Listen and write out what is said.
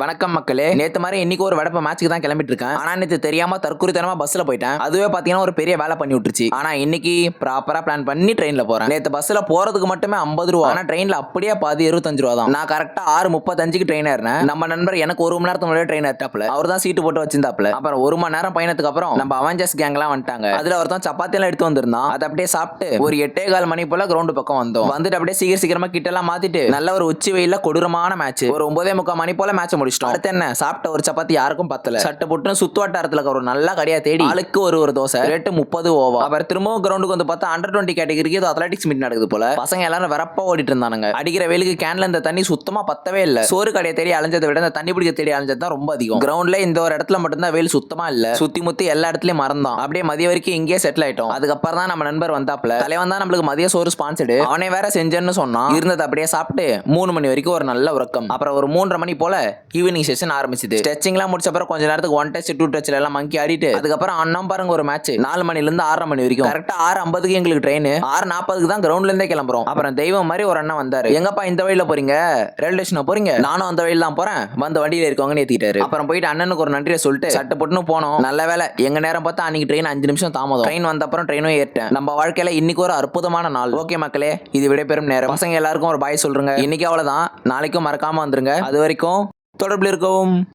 வணக்கம் மக்களே. நேத்து மாதிரி இன்னைக்கு ஒரு வடப்ப மேட்சுக்கு தான் கிளம்பிட்டு இருக்கேன். ஆனா நேத்து தெரியாம தற்குறித்தனமா பஸ்ல போயிட்டேன். அதுவே பாத்தீங்கன்னா ஒரு பெரிய வேலை பண்ணி விட்டுருச்சு. ஆனா இன்னைக்கு ப்ராப்பரா பிளான் பண்ணி ட்ரெயின்ல போறேன். நேத்து பஸ்ல போறதுக்கு மட்டுமே 50 ரூபா. ஆனா ட்ரெயின்ல அப்படியே பாதி 25 ரூபா தான். நான் கரெக்டா 6:35க்கு ட்ரெயின் ஏறினேன். நம்ம நண்பர் எனக்கு ஒரு மணி நேரத்துக்கு முன்னாடி ட்ரெயின் ஏற்றாப்ல. அவர் தான் சீட்டு போட்டு வச்சிருந்தாப்ல. அப்புறம் ஒரு மணி நேரம் பயணத்துக்கு அப்புறம் நம்ம அவெஞ்சர்ஸ் கேங் எல்லாம் வந்துட்டாங்க. அதுல ஒருத்தன் சப்பாத்தி எல்லாம் எடுத்து வந்திருந்தான். அதை அப்படியே சாப்பிட்டு ஒரு 8:15 மணி போல கிரவுண்ட் பக்கம் வந்தோம். வந்துட்டு அப்படியே சீக்கிரமா கிட்ட எல்லாம் மாத்திட்டு நல்ல ஒரு உச்சி வெயில கொடூரமான மேட்ச். ஒரு 9:45 மணி போல மேட்ச் முடிச்சிட்டோம். அடுத்து என்ன சாப்பிட்ட ஒரு சப்பாத்தி யாருக்கும் பத்தல. சட்டை போட்டு சுத்துவாட்டாரத்துல ஒரு நல்ல கடையா தேடி ஆளுக்கு ஒரு தோசை ரேட்டு 30 ஓவா. அப்புறம் திரும்பவும் கிரவுண்டுக்கு வந்து பார்த்தா அண்டர் 20 கேட்டகரிக்கு ஏதோ அத்லெட்டிக்ஸ் மீட் நடக்குது போல. பசங்க எல்லாரும் வரப்பா ஓடிட்டு இருந்தானுங்க. அடிக்கிற வெயிலுக்கு கேன்ல இந்த தண்ணி சுத்தமா பத்தவே இல்ல. சோறு கடையை தேடி அலைஞ்சதை விட இந்த தண்ணி பிடிக்க தேடி அலைஞ்சது தான் ரொம்ப அதிகம். கிரவுண்ட்ல இந்த ஒரு இடத்துல மட்டும்தான் வெயில் சுத்தமா இல்ல. சுத்தி முத்தி எல்லா இடத்துலயும் மறந்தான். அப்படியே மதிய வரைக்கும் இங்கே செட்டில் ஆயிட்டோம். அதுக்கப்புறம் தான் நம்ம நண்பர் வந்தாப்ல. தலைவன் தான் நம்மளுக்கு மதிய சோறு ஸ்பான்சர்டு. அவனே வேற செஞ்சேன்னு சொன்னான். இருந்தது அப்படியே சாப்பிட்டு 3 மணி வரைக்கும் ஒரு நல்ல உறக்கம். அப்புறம் ஒரு 3:30 மணி போல ஈவினிங் செஷன் ஆரம்பிச்சது. ஸ்ட்ரெச்சிங்லாம் முடிச்ச அப்புறம் கொஞ்ச நேரத்துக்கு 1 டச் 2 டச்ல எல்லாம் மங்கி ஆடிட்டு அதுக்கப்புறம் அண்ணன் பாருங்க ஒரு மேட்ச் 4 மணில இருந்து 6:30 மணி வரைக்கும். கரெக்டா 6:50க்கு எங்களுக்கு ட்ரெயின். 6:40க்கு தான் கிரவுண்ட்ல இருந்தே கிளம்புறோம். அப்புறம் தெய்வம் மாதிரி ஒரு அண்ணன் வந்தாரு. எங்கப்பா இந்த வழியில போறீங்க? ரயில்வே ஸ்டேஷன் போறீங்க? நானும் அந்த வழியில தான் போறேன். வந்து வண்டியில இருக்கவங்கன்னு ஏத்திட்டாரு. அப்புறம் போயிட்டு அண்ணனுக்கு ஒரு நன்றியை சொல்லிட்டு சட்டை போட்டுன்னு போனோம். நல்ல வேலை எங்க நேரம் பார்த்தா அன்னைக்கு ட்ரெயின் 5 நிமிஷம் தாமதம். ட்ரெயின் வந்த அப்புறம் ட்ரெயினும் ஏறிட்டேன். நம்ம வாழ்க்கையில இன்னைக்கு ஒரு அற்புதமான நாள். ஓகே மக்களே, இது விடைபெறும் நேரம். பசங்க எல்லாருக்கும் ஒரு பாய் சொல்றேங்க. இன்னைக்கு அவ்வளவுதான். நாளைக்கும் மறக்காம வந்துருங்க. அது வரைக்கும் தொடர்பில் இருக்கவும்.